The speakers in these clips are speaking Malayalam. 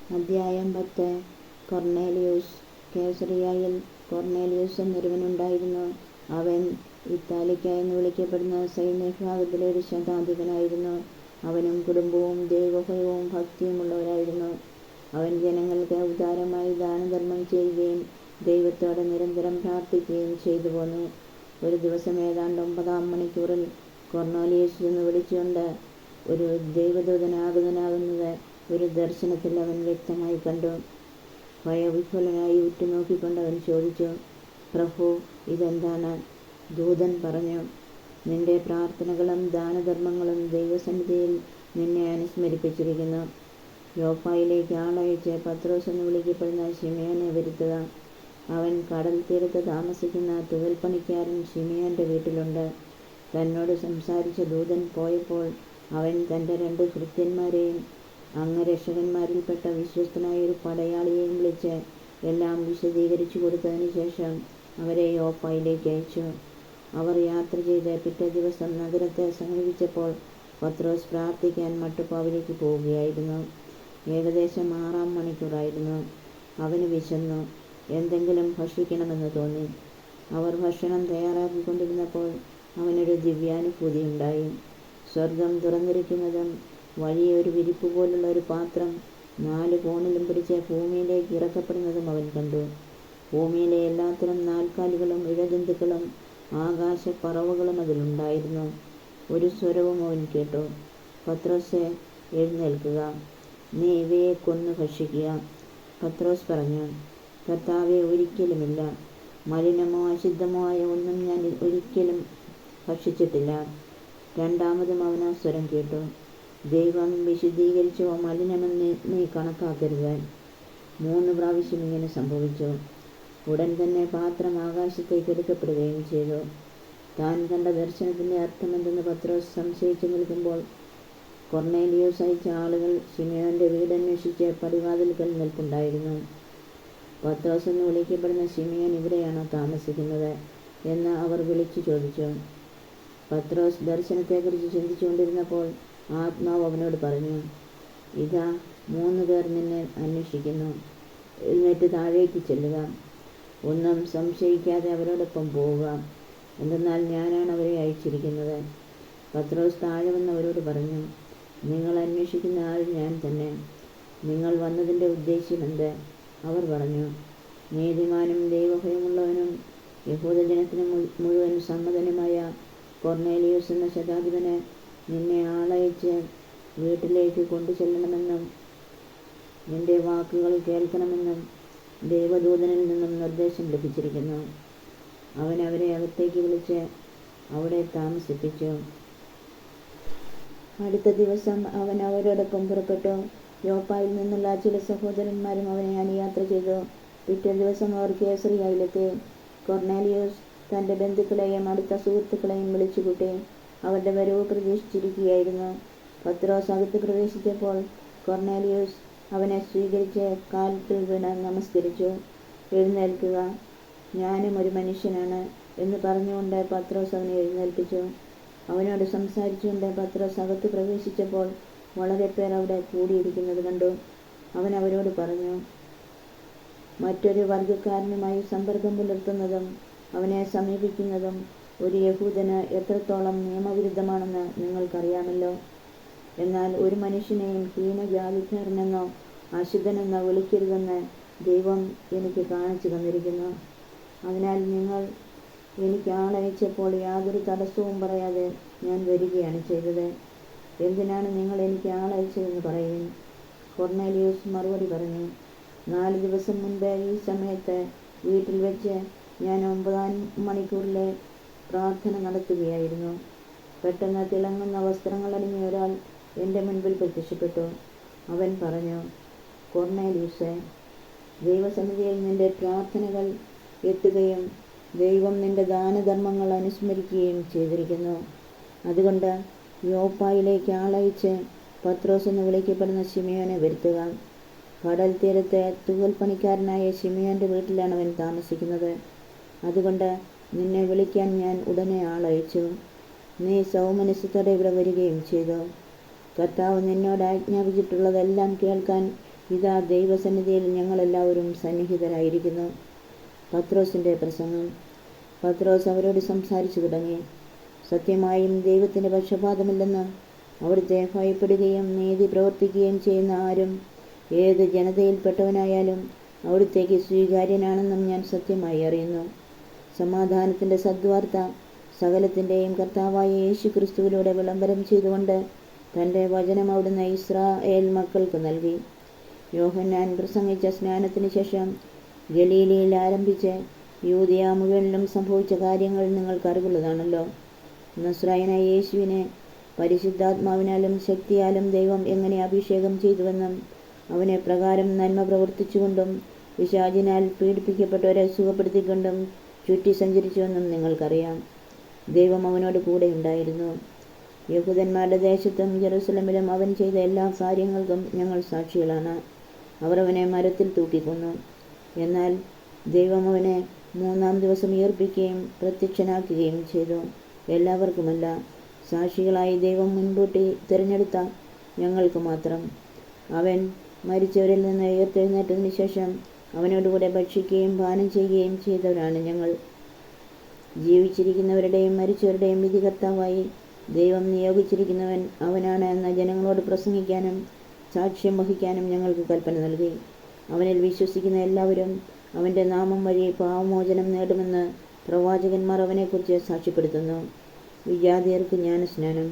അധ്യായം 10. കൊർന്നേലിയൂസ്. കേസറിയായിൽ കൊർന്നേലിയൂസ് എന്നൊരുവനുണ്ടായിരുന്നു. അവൻ ഇത്താലിക്ക എന്ന് വിളിക്കപ്പെടുന്ന സൈന്യവിഭാഗത്തിലെ ഒരു ശതാധിപനായിരുന്നു. അവനും കുടുംബവും ദൈവഭയവും ഭക്തിയുമുള്ളവരായിരുന്നു. അവൻ ജനങ്ങൾക്ക് ഉദാരമായി ദാനധർമ്മം ചെയ്യുകയും ദൈവത്തോട് നിരന്തരം പ്രാർത്ഥിക്കുകയും ചെയ്തു പോന്നു. ഒരു ദിവസം ഏതാണ്ട് 9-ാം മണിക്കൂറിൽ കൊർന്നേലിയൂസ് എന്ന് വിളിച്ചുകൊണ്ട് ഒരു ദൈവദൂതനാകുന്നത് ഒരു ദർശനത്തിൽ അവൻ വ്യക്തമായി കണ്ടു. ഭയവിഹ്വലനായി ഉറ്റുനോക്കിക്കൊണ്ട് അവൻ ചോദിച്ചു, പ്രഭു, ഇതെന്താണ്? ദൂതൻ പറഞ്ഞു, നിന്റെ പ്രാർത്ഥനകളും ദാനധർമ്മങ്ങളും ദൈവസന്നിധിയിൽ നിന്നെ അനുസ്മരിപ്പിച്ചിരിക്കുന്നു. യോപ്പായിലേക്ക് ആളയച്ച് പത്രോസ് എന്ന് വിളിക്കപ്പെടുന്ന ശിമയോനെ വരുത്തുക. അവൻ കടൽ തീരത്ത് താമസിക്കുന്ന തുകൽപ്പണിക്കാരൻ ശിമയോന്റെ വീട്ടിലുണ്ട്. തന്നോട് സംസാരിച്ച ദൂതൻ പോയപ്പോൾ അവൻ തൻ്റെ 2 ഭൃത്യന്മാരെയും അംഗരക്ഷകന്മാരിൽപ്പെട്ട വിശ്വസ്തനായ ഒരു പടയാളിയെയും വിളിച്ച് എല്ലാം വിശദീകരിച്ചു കൊടുത്തതിന് ശേഷം അവരെ യോപ്പായിലേക്ക് അയച്ചു. അവർ യാത്ര ചെയ്ത് പിറ്റേ ദിവസം നഗരത്തെ സമീപിച്ചപ്പോൾ പത്രോസ് പ്രാർത്ഥിക്കാൻ മട്ടുപ്പാവിലേക്ക് പോവുകയായിരുന്നു. ഏകദേശം 6-ാം മണിക്കൂറായിരുന്നു. അവന് വിശന്നു. എന്തെങ്കിലും ഭക്ഷിക്കണമെന്ന് തോന്നി. അവർ ഭക്ഷണം തയ്യാറാക്കിക്കൊണ്ടിരുന്നപ്പോൾ അവനൊരു ദിവ്യാനുഭൂതി ഉണ്ടായി. സ്വർഗം തുറന്നിരിക്കുന്നതും വലിയ ഒരു വിരിപ്പ് പോലുള്ള ഒരു പാത്രം 4 കോണിലും പിടിച്ച് ഭൂമിയിലേക്ക് ഇറക്കപ്പെടുന്നതും അവൻ കണ്ടു. ഭൂമിയിലെ എല്ലാത്തരം നാൽക്കാലികളും ഇഴജന്തുക്കളും ആകാശപ്പറവകളും അതിലുണ്ടായിരുന്നു. ഒരു സ്വരവും അവൻ കേട്ടു, പത്രോസേ, എഴുന്നേൽക്കുക, നീ ഇവയെ കൊന്നു ഭക്ഷിക്കുക. പത്രോസ് പറഞ്ഞു, കർത്താവേ, ഒരിക്കലുമില്ല. മലിനമോ അശുദ്ധമോ ആയ ഒന്നും ഞാൻ ഒരിക്കലും ഭക്ഷിച്ചിട്ടില്ല. രണ്ടാമതും അവൻ ആ സ്വരം കേട്ടു, ദൈവം വിശുദ്ധീകരിച്ചോ മലിനമെന്ന് നീ കണക്കാക്കരുത്. 3 പ്രാവശ്യം ഇങ്ങനെ സംഭവിച്ചു. ഉടൻ തന്നെ പാത്രം ആകാശത്തേക്ക് എടുക്കപ്പെടുകയും ചെയ്തു. താൻ കണ്ട ദർശനത്തിൻ്റെ അർത്ഥമെന്തെന്ന് പത്രോസ് സംശയിച്ചു നിൽക്കുമ്പോൾ കൊർന്നേലിയൂസ് അയച്ച ആളുകൾ ശിമയോന്റെ വീടന്വേഷിച്ച് പടിവാതിൽക്കൽ നിൽപ്പുണ്ടായിരുന്നു. പത്രോസ് എന്ന് വിളിക്കപ്പെടുന്ന ശിമയോൻ ഇവിടെയാണോ താമസിക്കുന്നത് എന്ന് അവർ വിളിച്ചു ചോദിച്ചു. പത്രോസ് ദർശനത്തെക്കുറിച്ച് ചിന്തിച്ചുകൊണ്ടിരുന്നപ്പോൾ ആത്മാവ് അവനോട് പറഞ്ഞു, ഇതാ 3 പേർ നിന്നെ അന്വേഷിക്കുന്നു. എഴുന്നേറ്റ് താഴേക്ക് ചെല്ലുക. ഒന്നും സംശയിക്കാതെ അവരോടൊപ്പം പോവുക. എന്തെന്നാൽ ഞാനാണ് അവരെ അയച്ചിരിക്കുന്നത്. പത്രോസ് താഴെ വന്നവരോട് പറഞ്ഞു, നിങ്ങൾ അന്വേഷിക്കുന്ന ആൾ ഞാൻ തന്നെ. നിങ്ങൾ വന്നതിൻ്റെ ഉദ്ദേശ്യമെന്ത്? അവർ പറഞ്ഞു, നീതിമാനും ദൈവഭയമുള്ളവനും യഹൂദജനത്തിന് മുഴുവൻ സമ്മതനുമായ കൊർന്നേലിയൂസ് എന്ന ശതാധിപന് നിന്നെ ആളയച്ച് വീട്ടിലേക്ക് കൊണ്ടുചെല്ലണമെന്നും നിന്റെ വാക്കുകൾ കേൾക്കണമെന്നും ദൈവദൂതനിൽ നിന്നും നിർദ്ദേശം ലഭിച്ചിരിക്കുന്നു. അവൻ അവരെ അകത്തേക്ക് വിളിച്ച് അവിടെ താമസിപ്പിച്ചു. അടുത്ത ദിവസം അവൻ അവരോടൊപ്പം പുറപ്പെട്ടു. യോപ്പായിൽ നിന്നുള്ള ചില സഹോദരന്മാരും അവനെ അനുയാത്ര ചെയ്തു. പിറ്റേ ദിവസം അവർ കേസറിയായിലെത്തി. കൊർന്നേലിയൂസ് തൻ്റെ ബന്ധുക്കളെയും അടുത്ത സുഹൃത്തുക്കളെയും വിളിച്ചുകൂട്ടി. അവരുടെ വരവ് പ്രതീക്ഷിച്ചിരിക്കുകയായിരുന്നു. പത്രോസ് അകത്ത് പ്രവേശിച്ചപ്പോൾ കൊർന്നേലിയൂസ് അവനെ സ്വീകരിച്ച് കാൽക്കൽ വീണ് നമസ്കരിച്ചു. എഴുന്നേൽക്കുക, ഞാനും ഒരു മനുഷ്യനാണ് എന്ന് പറഞ്ഞുകൊണ്ട് പത്രോസ് അവനെ എഴുന്നേൽപ്പിച്ചു. അവനോട് സംസാരിച്ചുകൊണ്ട് പത്രോസ് അകത്ത് പ്രവേശിച്ചപ്പോൾ വളരെ പേർ അവിടെ കൂടിയിരിക്കുന്നത് കണ്ടു. അവൻ അവരോട് പറഞ്ഞു, മറ്റൊരു വർഗക്കാരനുമായി സമ്പർക്കം പുലർത്തുന്നതും അവനെ സമീപിക്കുന്നതും ഒരു യഹൂദന് എത്രത്തോളം നിയമവിരുദ്ധമാണെന്ന് നിങ്ങൾക്കറിയാമല്ലോ. എന്നാൽ ഒരു മനുഷ്യനെയും ഹീനജാതിക്കാരനെന്നോ അശുദ്ധനെന്നോ വിളിക്കരുതെന്ന് ദൈവം എനിക്ക് കാണിച്ചു തന്നിരിക്കുന്നു. അതിനാൽ നിങ്ങൾ എനിക്ക് ആളയച്ചപ്പോൾ യാതൊരു തടസ്സവും പറയാതെ ഞാൻ വരികയാണ് ചെയ്തത്. എന്തിനാണ് നിങ്ങൾ എനിക്ക് ആളയച്ചതെന്ന് പറയുവിൻ. കൊർന്നേലിയൂസ് മറുപടി പറഞ്ഞു, 4 ദിവസം മുൻപ് ഈ സമയത്ത് വീട്ടിൽ വെച്ച് ഞാൻ 9-ാം മണിക്കൂറിലെ പ്രാർത്ഥന നടത്തുകയായിരുന്നു. പെട്ടെന്ന് തിളങ്ങുന്ന വസ്ത്രങ്ങൾ അണിഞ്ഞ ഒരാൾ എൻ്റെ മുൻപിൽ പ്രത്യക്ഷപ്പെട്ടു. അവൻ പറഞ്ഞു, കൊർന്നേലിയൂസേ, ദൈവസന്നിധിയിൽ നിന്റെ പ്രാർത്ഥനകൾ എത്തുകയും ദൈവം നിന്റെ ദാനധർമ്മങ്ങൾ അനുസ്മരിക്കുകയും ചെയ്തിരിക്കുന്നു. അതുകൊണ്ട് യോപ്പായിലേക്ക് ആളയച്ച് പത്രോസ് എന്ന് വിളിക്കപ്പെടുന്ന ശിമയോനെ വരുത്തുക. കടൽ തീരത്തെ തുകൽപ്പണിക്കാരനായ ശിമയോന്റെ വീട്ടിലാണ് അവൻ താമസിക്കുന്നത്. അതുകൊണ്ട് നിന്നെ വിളിക്കാൻ ഞാൻ ഉടനെ ആളയച്ചു. നീ സൗമനസ്യത്തോടെ ഇവിടെ വരികയും ചെയ്തു. കർത്താവ് നിന്നോട് ആജ്ഞാപിച്ചിട്ടുള്ളതെല്ലാം കേൾക്കാൻ ഇതാ ദൈവസന്നിധിയിൽ ഞങ്ങളെല്ലാവരും സന്നിഹിതരായിരിക്കുന്നു. പത്രോസിൻ്റെ പ്രസംഗം. പത്രോസ് അവരോട് സംസാരിച്ചു തുടങ്ങി. സത്യമായും ദൈവത്തിന് പക്ഷപാതമില്ലെന്ന് അവിടുത്തെ ഭയപ്പെടുകയും നീതി പ്രവർത്തിക്കുകയും ചെയ്യുന്ന ആരും ഏത് ജനതയിൽപ്പെട്ടവനായാലും അവിടുത്തേക്ക് സ്വീകാര്യനാണെന്നും ഞാൻ സത്യമായി അറിയുന്നു. സമാധാനത്തിൻ്റെ സദ്വാർത്ത സകലത്തിൻ്റെയും കർത്താവായ യേശു ക്രിസ്തുവിലൂടെ വിളംബരം ചെയ്തുകൊണ്ട് തൻ്റെ വചനം അവിടുന്ന് ഇസ്രായേൽ മക്കൾക്ക് നൽകി. യോഹന്നാൻ പ്രസംഗിച്ച സ്നാനത്തിന് ശേഷം ഗലീലയിൽ ആരംഭിച്ച് യൂദയ മുഴുവനിലും സംഭവിച്ച കാര്യങ്ങൾ നിങ്ങൾക്കറിവുള്ളതാണല്ലോ. നസ്രായനായ യേശുവിനെ പരിശുദ്ധാത്മാവിനാലും ശക്തിയാലും ദൈവം എങ്ങനെ അഭിഷേകം ചെയ്തുവെന്നും അവനെ പ്രകാരം നന്മ പ്രവർത്തിച്ചുകൊണ്ടും പിശാചിനാൽ പീഡിപ്പിക്കപ്പെട്ടവരെ സുഖപ്പെടുത്തിക്കൊണ്ടും ചുറ്റി സഞ്ചരിച്ചുവെന്നും നിങ്ങൾക്കറിയാം. ദൈവം അവനോട് കൂടെ ഉണ്ടായിരുന്നു. യഹൂദന്മാരുടെ ദേശത്തും ജെറുസലമിലും അവൻ ചെയ്ത എല്ലാ കാര്യങ്ങൾക്കും ഞങ്ങൾ സാക്ഷികളാണ്. അവർ അവനെ മരത്തിൽ തൂക്കിക്കൊന്നു. എന്നാൽ ദൈവം അവനെ 3-ാം ദിവസം ഉയർപ്പിക്കുകയും പ്രത്യക്ഷനാക്കുകയും ചെയ്തു. എല്ലാവർക്കുമല്ല, സാക്ഷികളായി ദൈവം മുൻകൂട്ടി തിരഞ്ഞെടുത്ത ഞങ്ങൾക്ക് മാത്രം. അവൻ മരിച്ചവരിൽ നിന്ന് ഉയർത്തെഴുന്നേറ്റതിന് ശേഷം അവനോടുകൂടെ ഭക്ഷിക്കുകയും പാനം ചെയ്യുകയും ചെയ്തവരാണ് ഞങ്ങൾ. ജീവിച്ചിരിക്കുന്നവരുടെയും മരിച്ചവരുടെയും വിധികർത്താവായി ദൈവം നിയോഗിച്ചിരിക്കുന്നവൻ അവനാണ് എന്ന ജനങ്ങളോട് പ്രസംഗിക്കാനും സാക്ഷ്യം വഹിക്കാനും ഞങ്ങൾക്ക് കൽപ്പന നൽകി. അവനിൽ വിശ്വസിക്കുന്ന എല്ലാവരും അവൻ്റെ നാമം വഴി പാപമോചനം നേടുമെന്ന് പ്രവാചകന്മാർ അവനെക്കുറിച്ച് സാക്ഷ്യപ്പെടുത്തുന്നു. വിജാതിയർക്ക് ജ്ഞാനസ്നാനം.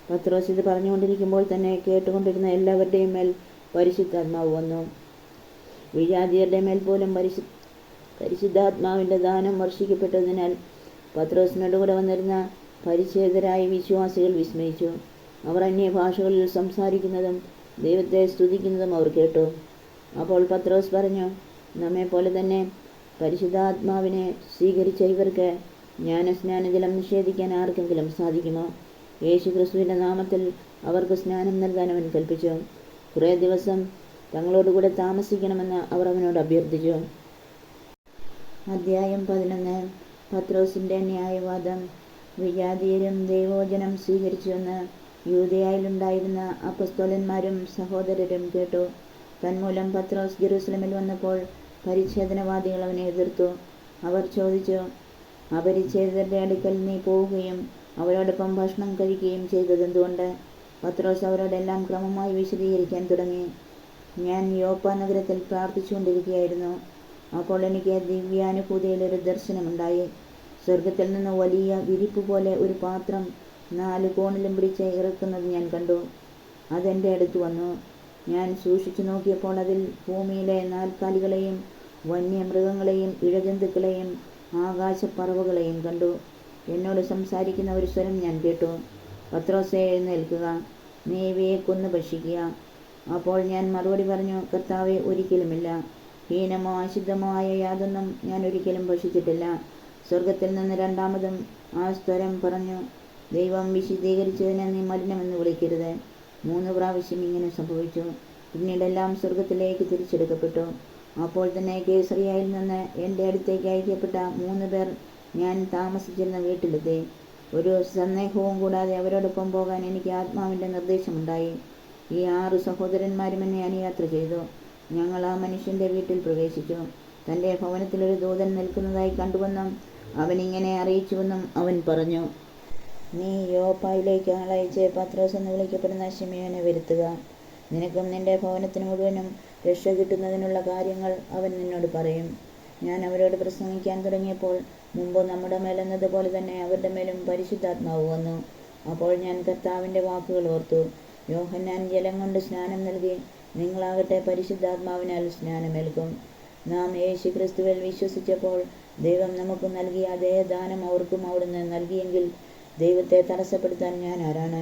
പത്രോസ് ഇത് പറഞ്ഞുകൊണ്ടിരിക്കുമ്പോൾ തന്നെ കേട്ടുകൊണ്ടിരുന്ന എല്ലാവരുടെയും മേൽ പരിശുദ്ധാത്മാവ് വന്നു. വിജാതിയരുടെ മേൽ പോലും പരിശുദ്ധാത്മാവിൻ്റെ ദാനം വർഷിക്കപ്പെട്ടതിനാൽ പത്രോസിനോടുകൂടെ വന്നിരുന്ന പരിച്ഛേദരായ വിശ്വാസികൾ വിസ്മയിച്ചു. അവർ അന്യഭാഷകളിൽ സംസാരിക്കുന്നതും ദൈവത്തെ സ്തുതിക്കുന്നതും അവർ കേട്ടു. അപ്പോൾ പത്രോസ് പറഞ്ഞു, നമ്മെപ്പോലെ തന്നെ പരിശുദ്ധാത്മാവിനെ സ്വീകരിച്ച ഇവർക്ക് ജ്ഞാനസ്നാനജലം നിഷേധിക്കാൻ ആർക്കെങ്കിലും സാധിക്കുമോ? യേശു ക്രിസ്തുവിൻ്റെ നാമത്തിൽ അവർക്ക് സ്നാനം നൽകാൻ അവൻ കൽപ്പിച്ചു. കുറേ ദിവസം തങ്ങളോടുകൂടെ താമസിക്കണമെന്ന് അവർ അവനോട് അഭ്യർത്ഥിച്ചു. അധ്യായം 11. പത്രോസിൻ്റെ ന്യായവാദം. വിജാതീയരും ദൈവവചനം സ്വീകരിച്ചുവെന്ന് യൂദയായിലുണ്ടായിരുന്ന അപ്പസ്തോലന്മാരും സഹോദരരും കേട്ടു. തന്മൂലം പത്രോസ് ജെറുസലമിൽ വന്നപ്പോൾ പരിച്ഛേദനവാദികൾ അവനെ എതിർത്തു. അവർ ചോദിച്ചു, അപരിച്ഛേദരുടെ അടുക്കൽ നീ പോവുകയും അവരോടൊപ്പം ഭക്ഷണം കഴിക്കുകയും ചെയ്തതെന്തുകൊണ്ട്? പത്രോസ് അവരോടെല്ലാം ക്രമമായി വിശദീകരിക്കാൻ തുടങ്ങി. ഞാൻ യോപ്പ നഗരത്തിൽ പ്രാർത്ഥിച്ചുകൊണ്ടിരിക്കുകയായിരുന്നു. അപ്പോൾ എനിക്ക് ദിവ്യാനുഭൂതിയിൽ ഒരു ദർശനമുണ്ടായി. സ്വർഗത്തിൽ നിന്ന് വലിയ വിരിപ്പ് പോലെ ഒരു പാത്രം 4 കോണിലും പിടിച്ച് ഇറക്കുന്നത് ഞാൻ കണ്ടു. അതെൻ്റെ അടുത്ത് വന്നു. ഞാൻ സൂക്ഷിച്ചു നോക്കിയപ്പോൾ അതിൽ ഭൂമിയിലെ നാൽക്കാലികളെയും വന്യമൃഗങ്ങളെയും ഇഴജന്തുക്കളെയും ആകാശപ്പറവകളെയും കണ്ടു. എന്നോട് സംസാരിക്കുന്ന ഒരു സ്വരം ഞാൻ കേട്ടു, പത്രോസേ, എഴുന്നേൽക്കുക, നീ ഇവയെ കൊന്നു ഭക്ഷിക്കുക. അപ്പോൾ ഞാൻ മറുപടി പറഞ്ഞു, കർത്താവേ, ഒരിക്കലുമില്ല. ഹീനമോ അശുദ്ധമോ ആയ യാതൊന്നും ഞാൻ ഒരിക്കലും ഭക്ഷിച്ചിട്ടില്ല. സ്വർഗത്തിൽ നിന്ന് രണ്ടാമതും ആ സ്വരം പറഞ്ഞു, ദൈവം വിശദീകരിച്ചതിനെ നീ മലിനമെന്ന് വിളിക്കരുത്. 3 പ്രാവശ്യം ഇങ്ങനെ സംഭവിച്ചു. പിന്നീടെല്ലാം സ്വർഗത്തിലേക്ക് തിരിച്ചെടുക്കപ്പെട്ടു. അപ്പോൾ തന്നെ കേസറിയയിൽ നിന്ന് എൻ്റെ അടുത്തേക്ക് അയക്കപ്പെട്ട 3 പേർ ഞാൻ താമസിച്ചിരുന്ന വീട്ടിലെത്തി. ഒരു സന്ദേഹവും കൂടാതെ അവരോടൊപ്പം പോകാൻ എനിക്ക് ആത്മാവിൻ്റെ നിർദ്ദേശമുണ്ടായി. ഈ 6 സഹോദരന്മാരും എന്നെ അനുയാത്ര ചെയ്തു. ഞങ്ങൾ ആ മനുഷ്യൻ്റെ വീട്ടിൽ പ്രവേശിച്ചു. തൻ്റെ ഭവനത്തിലൊരു ദൂതൻ നിൽക്കുന്നതായി കണ്ടുവെന്നും അവനിങ്ങനെ അറിയിച്ചുവെന്നും അവൻ പറഞ്ഞു, നീ യോപ്പായിലേക്ക് ആളയച്ച് പത്രോസ് എന്ന് വിളിക്കപ്പെടുന്ന ശിമയോനെ വരുത്തുക. നിനക്കും നിന്റെ ഭവനത്തിന് മുഴുവനും രക്ഷ കിട്ടുന്നതിനുള്ള കാര്യങ്ങൾ അവൻ നിന്നോട് പറയും. ഞാൻ അവരോട് പ്രസംഗിക്കാൻ തുടങ്ങിയപ്പോൾ മുമ്പ് നമ്മുടെ മേലെന്നതുപോലെ തന്നെ അവരുടെ മേലും പരിശുദ്ധാത്മാവ് വന്നു. അപ്പോൾ ഞാൻ കർത്താവിൻ്റെ വാക്കുകൾ ഓർത്തു. യോഹന്നാൻ ജലം കൊണ്ട് സ്നാനം നൽകി, നിങ്ങളാകട്ടെ പരിശുദ്ധാത്മാവിനാൽ സ്നാനമേൽക്കും. നാം യേശു ക്രിസ്തുവിൽ വിശ്വസിച്ചപ്പോൾ ദൈവം നമുക്ക് നൽകിയ അതേ ദാനം അവർക്കും അവിടുന്ന് നൽകിയെങ്കിൽ ദൈവത്തെ തടസ്സപ്പെടുത്താൻ ഞാൻ ആരാണ്?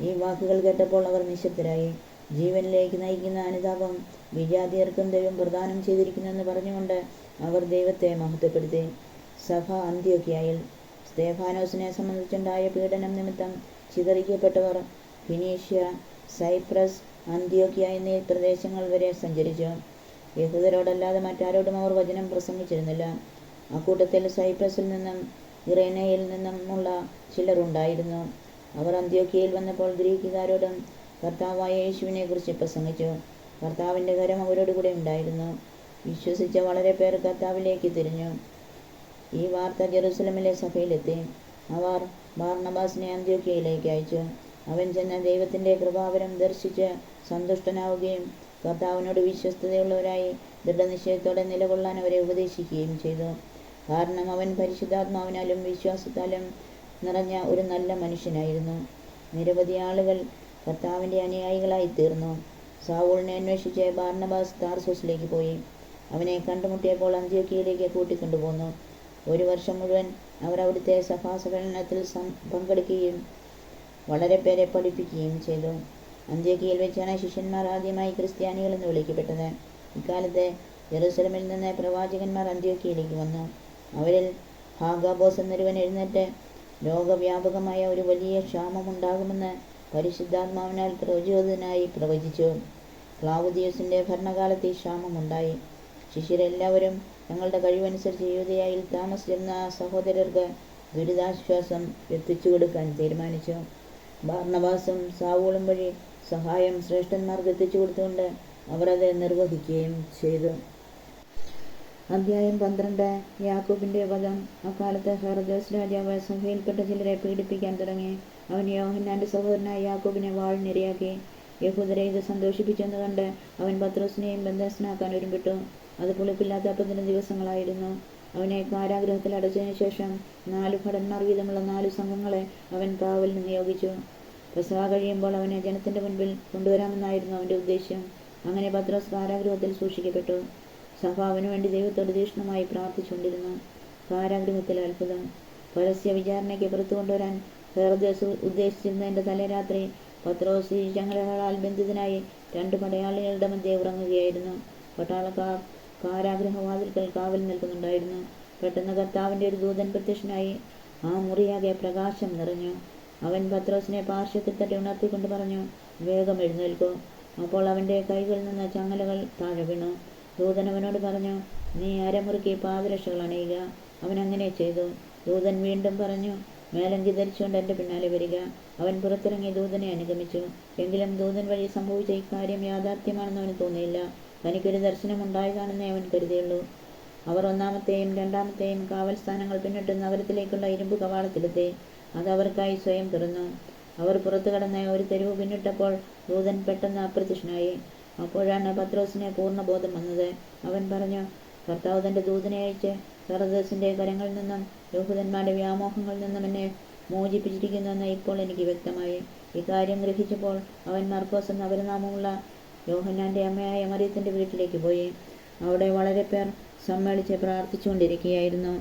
ഈ വാക്കുകൾ കേട്ടപ്പോൾ അവർ നിശബ്ദരായി. ജീവനിലേക്ക് നയിക്കുന്ന അനുതാപം വിജാതിയർക്കും ദൈവം പ്രദാനം ചെയ്തിരിക്കുന്നെന്ന് പറഞ്ഞുകൊണ്ട് അവർ ദൈവത്തെ മഹത്വപ്പെടുത്തി. സഭ അന്ത്യോക്യയിൽ. സ്തേഫാനോസിനെ സംബന്ധിച്ചുണ്ടായ പീഡനം നിമിത്തം ചിതറിക്കപ്പെട്ടവർ ഫിനീഷ്യ, സൈപ്രസ്, അന്ത്യോക്യ എന്നീ പ്രദേശങ്ങൾ വരെ സഞ്ചരിച്ചു. യഹൂദരോടല്ലാതെ മറ്റാരോടും അവർ വചനം പ്രസംഗിച്ചിരുന്നില്ല. അക്കൂട്ടത്തിൽ സൈപ്രസിൽ നിന്നും ഇറേനയിൽ നിന്നുമുള്ള ചിലരുണ്ടായിരുന്നു. അവർ അന്ത്യോക്യയിൽ വന്നപ്പോൾ ഗ്രീക്കുകാരോടും കർത്താവായ യേശുവിനെ കുറിച്ച് പ്രസംഗിച്ചു. കർത്താവിൻ്റെ കരം അവരോട് കൂടെ ഉണ്ടായിരുന്നു. വിശ്വസിച്ച വളരെ പേർ കർത്താവിലേക്ക് തിരിഞ്ഞു. ഈ വാർത്ത ജെറുസലമിലെ സഭയിലെത്തി. അവർ ബാർന്നബാസിനെ അന്ത്യോക്യയിലേക്ക് അയച്ചു. അവൻ ചെന്ന് ദൈവത്തിൻ്റെ കൃപാവരം ദർശിച്ച് സന്തുഷ്ടനാവുകയും കർത്താവിനോട് വിശ്വസ്തതയുള്ളവരായി ദൃഢനിശ്ചയത്തോടെ നിലകൊള്ളാൻ അവരെ ഉപദേശിക്കുകയും ചെയ്തു. കാരണം അവൻ പരിശുദ്ധാത്മാവിനാലും വിശ്വാസത്താലും നിറഞ്ഞ ഒരു നല്ല മനുഷ്യനായിരുന്നു. നിരവധി ആളുകൾ കർത്താവിൻ്റെ അനുയായികളായി തീർന്നു. സാവൂളിനെ അന്വേഷിച്ച് ബാർന്നബാസ് താർസൂസിലേക്ക് പോയി. അവനെ കണ്ടുമുട്ടിയപ്പോൾ അന്ത്യോക്യയിലേക്ക് കൂട്ടിക്കൊണ്ടുപോന്നു. 1 വർഷം മുഴുവൻ അവർ അവിടുത്തെ സഭാസമ്മേളനത്തിൽ പങ്കെടുക്കുകയും വളരെ പേരെ പഠിപ്പിക്കുകയും ചെയ്തു. അന്ത്യോക്യയിൽ വെച്ചാണ് ശിഷ്യന്മാർ ആദ്യമായി ക്രിസ്ത്യാനികൾ എന്ന് വിളിക്കപ്പെട്ടത്. ഇക്കാലത്ത് ജെറുസലമിൽ നിന്ന് പ്രവാചകന്മാർ അന്ത്യോക്യയിലേക്ക് വന്നു. അവരിൽ ഹാഗാബോസ് എന്നൊരുവൻ എഴുന്നേറ്റ് ലോകവ്യാപകമായ ഒരു വലിയ ക്ഷാമമുണ്ടാകുമെന്ന് പരിശുദ്ധാത്മാവിനാൽ പ്രചോദിതനായി പ്രവചിച്ചു. ക്ലാവുദിയസിൻ്റെ ഭരണകാലത്ത് ഈ ക്ഷാമമുണ്ടായി. ശിഷ്യരെല്ലാവരും തങ്ങളുടെ കഴിവനുസരിച്ച് യൂദയായിൽ താമസിച്ചിരുന്ന സഹോദരർക്ക് ദുരിതാശ്വാസം എത്തിച്ചു കൊടുക്കാൻ തീരുമാനിച്ചു. ബാർന്നബാസും സാവൂളും വഴി സഹായം ശ്രേഷ്ഠന്മാർക്ക് എത്തിച്ചു കൊടുത്തുകൊണ്ട് അവർ അത് നിർവഹിക്കുകയും ചെയ്തു. അധ്യായം 12. യാക്കോബിൻ്റെ വധം. അക്കാലത്ത് ഹെറോദോസ് രാജാവ് സഭയിൽപ്പെട്ട ചിലരെ പീഡിപ്പിക്കാൻ തുടങ്ങി. അവൻ യോഹന്നാൻ്റെ സഹോദരനായ യാക്കോബിനെ വാളിനിരയാക്കി. യഹൂദരെ ഇത് സന്തോഷിപ്പിച്ചെന്ന് കണ്ട് അവൻ പത്രോസിനെയും ബന്ധനസ്ഥനാക്കാൻ ഒരുമ്പിട്ടു. അത് പുളിപ്പില്ലാത്ത അപ്പത്തിൻ്റെ ദിവസങ്ങളായിരുന്നു. അവനെ കാരാഗൃഹത്തിൽ അടച്ചതിനു ശേഷം 4 ഭടന്മാർ വീതമുള്ള 4 സംഘങ്ങളെ അവൻ കാവലിന് നിയോഗിച്ചു. പെസഹ കഴിയുമ്പോൾ അവനെ ജനത്തിൻ്റെ മുൻപിൽ കൊണ്ടുവരാമെന്നായിരുന്നു അവൻ്റെ ഉദ്ദേശ്യം. അങ്ങനെ പത്രോസ് കാരാഗൃഹത്തിൽ സൂക്ഷിക്കപ്പെട്ടു. സഭ അവനു വേണ്ടി ദൈവത്തോട് തീക്ഷ്ണമായി പ്രാർത്ഥിച്ചുകൊണ്ടിരുന്നു. കാരാഗൃഹത്തിൽ അത്ഭുതം. പരസ്യ വിചാരണയ്ക്ക് പുറത്തു കൊണ്ടുവരാൻ ഹെറോദോസ് ഉദ്ദേശിച്ചിരുന്നതിൻ്റെ തലേരാത്രി പത്രോസ് ഈ ചങ്ങലകളാൽ ബന്ധിതനായി 2 പടയാളികളുടെ മധ്യേ ഉറങ്ങുകയായിരുന്നു. പട്ടാളക്കാർ കാരാഗൃഹവാതിൽക്കൽ കാവൽ നിൽക്കുന്നുണ്ടായിരുന്നു. പെട്ടെന്ന് കർത്താവിൻ്റെ ഒരു ദൂതൻ പ്രത്യക്ഷനായി. ആ മുറിയാകെ പ്രകാശം നിറഞ്ഞു. അവൻ പത്രോസിനെ പാർശ്വത്തിൽ തട്ടി ഉണർത്തിക്കൊണ്ട് പറഞ്ഞു, വേഗം എഴുന്നേൽക്കൂ. അപ്പോൾ അവൻ്റെ കൈകളിൽ നിന്ന് ചങ്ങലകൾ താഴെ വീണു. ദൂതൻ അവനോട് പറഞ്ഞു, നീ അരമുറുക്കി പാദരക്ഷകൾ അണിയുക. അവൻ അങ്ങനെ ചെയ്തു. ദൂതൻ വീണ്ടും പറഞ്ഞു, മേലങ്കി ധരിച്ചുകൊണ്ട് എൻ്റെ പിന്നാലെ വരിക. അവൻ പുറത്തിറങ്ങി ദൂതനെ അനുഗമിച്ചു. എങ്കിലും ദൂതൻ വഴി സംഭവിച്ച ഇക്കാര്യം യാഥാർത്ഥ്യമാണെന്ന് അവന് തോന്നിയില്ല. തനിക്കൊരു ദർശനമുണ്ടായതാണെന്നേ അവൻ കരുതിയുള്ളൂ. അവർ 1-ാമത്തെയും 2-ാമത്തെയും കാവൽ സ്ഥാനങ്ങൾ പിന്നിട്ട് നഗരത്തിലേക്കുള്ള ഇരുമ്പ് കവാടത്തിലെത്തി. അത് അവർക്കായി സ്വയം തുറന്നു. അവർ പുറത്തു കടന്ന് ഒരു തെരുവ് പിന്നിട്ടപ്പോൾ ദൂതൻ പെട്ടെന്ന് അപ്രത്യക്ഷനായി. അപ്പോഴാണ് പത്രോസിന് പൂർണ്ണബോധം വന്നത്. അവൻ പറഞ്ഞു, കർത്താവ് തൻ്റെ ദൂതനെ അയച്ച് ഹെറോദോസിൻ്റെ കരങ്ങളിൽ നിന്നും യഹൂദന്മാരുടെ വ്യാമോഹങ്ങളിൽ നിന്നും എന്നെ മോചിപ്പിച്ചിരിക്കുന്നുവെന്ന് ഇപ്പോൾ എനിക്ക് വ്യക്തമായി. ഇക്കാര്യം ഗ്രഹിച്ചപ്പോൾ അവൻ മർക്കോസ് എന്ന അപരനാമമുള്ള യോഹന്നാൻ്റെ അമ്മയായ മറിയത്തിൻ്റെ വീട്ടിലേക്ക് പോയി. അവിടെ വളരെ പേർ സമ്മേളിച്ച് പ്രാർത്ഥിച്ചുകൊണ്ടിരിക്കുകയായിരുന്നു.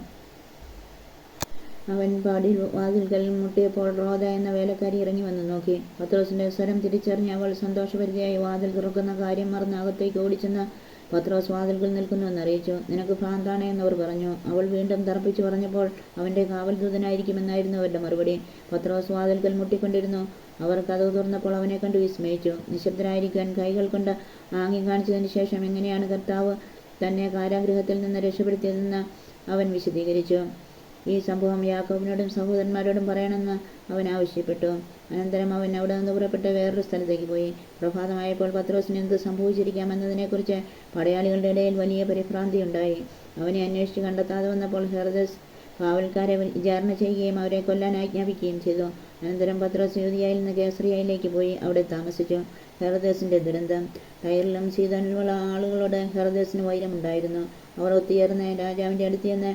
അവൻ വാതിൽക്കൽ മുട്ടിയപ്പോൾ റോദ എന്ന വേലക്കാരി ഇറങ്ങി വന്ന് നോക്കി. പത്രോസിൻ്റെ സ്വരം തിരിച്ചറിഞ്ഞ് അവൾ സന്തോഷഭരിതയായി വാതിൽ തുറക്കുന്ന കാര്യം മറന്ന് അകത്തേക്ക് ഓടിച്ചെന്ന് പത്രോസ് വാതിൽക്കൽ നിൽക്കുന്നുവെന്ന് അറിയിച്ചു. നിനക്ക് ഭ്രാന്താണ് എന്നവർ പറഞ്ഞു. അവൾ വീണ്ടും തർപ്പിച്ചു പറഞ്ഞപ്പോൾ അവൻ്റെ കാവൽ ദൂതനായിരിക്കുമെന്നായിരുന്നു അവരുടെ മറുപടി. പത്രോസ് വാതിൽക്കൽ മുട്ടിക്കൊണ്ടിരുന്നു. അവർ കതവ് തുറന്നപ്പോൾ അവനെ കണ്ടു വിസ്മയിച്ചു. നിശബ്ദരായിരിക്കാൻ കൈകൾ കൊണ്ട് ആംഗ്യം കാണിച്ചതിന് ശേഷം എങ്ങനെയാണ് കർത്താവ് തന്നെ കാരാഗൃഹത്തിൽ നിന്ന് രക്ഷപ്പെടുത്തിയതെന്ന് അവൻ വിശദീകരിച്ചു. ഈ സംഭവം യാക്കോബിനോടും സഹോദരന്മാരോടും പറയണമെന്ന് അവൻ ആവശ്യപ്പെട്ടു. അനന്തരം അവൻ അവിടെ നിന്ന് പുറപ്പെട്ട് വേറൊരു സ്ഥലത്തേക്ക് പോയി. പ്രഭാതമായപ്പോൾ പത്രോസിന് എന്ത് സംഭവിച്ചിരിക്കാമെന്നതിനെക്കുറിച്ച് പടയാളികളുടെ ഇടയിൽ വലിയ പരിഭ്രാന്തി ഉണ്ടായി. അവനെ അന്വേഷിച്ച് കണ്ടെത്താതെ വന്നപ്പോൾ ഹെറോദോസ് കാവൽക്കാരെ വിചാരണ ചെയ്യുകയും അവരെ കൊല്ലാൻ ആജ്ഞാപിക്കുകയും ചെയ്തു. അനന്തരം പത്രോസ് യൂദയായിൽ നിന്ന് കേസറിയയിലേക്ക് പോയി അവിടെ താമസിച്ചു. ഹെറോദോസിൻ്റെ ദുരന്തം. ടൈറിലും സീദോനിലുമുള്ള ആളുകളോട് ഹെറോദോസിന് വൈരമുണ്ടായിരുന്നു. അവർ ഒത്തുചേർന്ന് രാജാവിൻ്റെ അടുത്ത് ചെന്ന്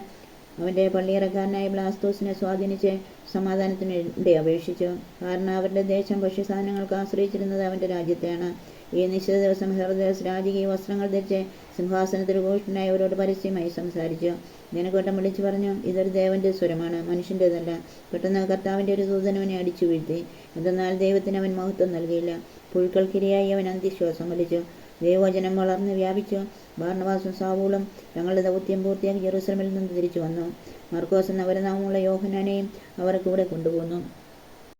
അവൻ്റെ പള്ളിയറക്കാരനായ ബ്ലാസ്തോസിനെ സ്വാധീനിച്ച് സമാധാനത്തിന് വേണ്ടി അപേക്ഷിച്ചു. കാരണം അവരുടെ ദേശം ഭക്ഷ്യസാധനങ്ങൾക്ക് ആശ്രയിച്ചിരുന്നത് അവൻ്റെ രാജ്യത്തെയാണ്. ഈ നിശ്ചിത ദിവസം ഹെറോദോസ് രാജകീയ വസ്ത്രങ്ങൾ ധരിച്ച് സിംഹാസനത്തിൽ ഘോഷനായി അവരോട് പരസ്യമായി സംസാരിച്ചു. ജനക്കൂട്ടം വിളിച്ചു പറഞ്ഞു, ഇതൊരു ദേവൻ്റെ സ്വരമാണ്, മനുഷ്യൻ്റേതല്ല. പെട്ടെന്ന് കർത്താവിൻ്റെ ഒരു ദൂതനവനെ അടിച്ചു വീഴ്ത്തി. എന്തെന്നാൽ ദൈവത്തിന് അവൻ മഹത്വം നൽകിയില്ല. പുഴുക്കൾക്കിരയായി അവൻ അന്ത്യശ്വാസം വലിച്ചു. ദൈവവചനം വളർന്ന് വ്യാപിച്ചു. ബാർന്നബാസും സാവൂളും തങ്ങളുടെ ദൗത്യം പൂർത്തിയാക്കി ജെറുസലേമിൽ നിന്ന് തിരിച്ചു വന്നു. മർക്കോസ് എന്ന അപരനാമമുള്ള യോഹന്നാനെയും അവർ കൂടെ കൊണ്ടുപോന്നു.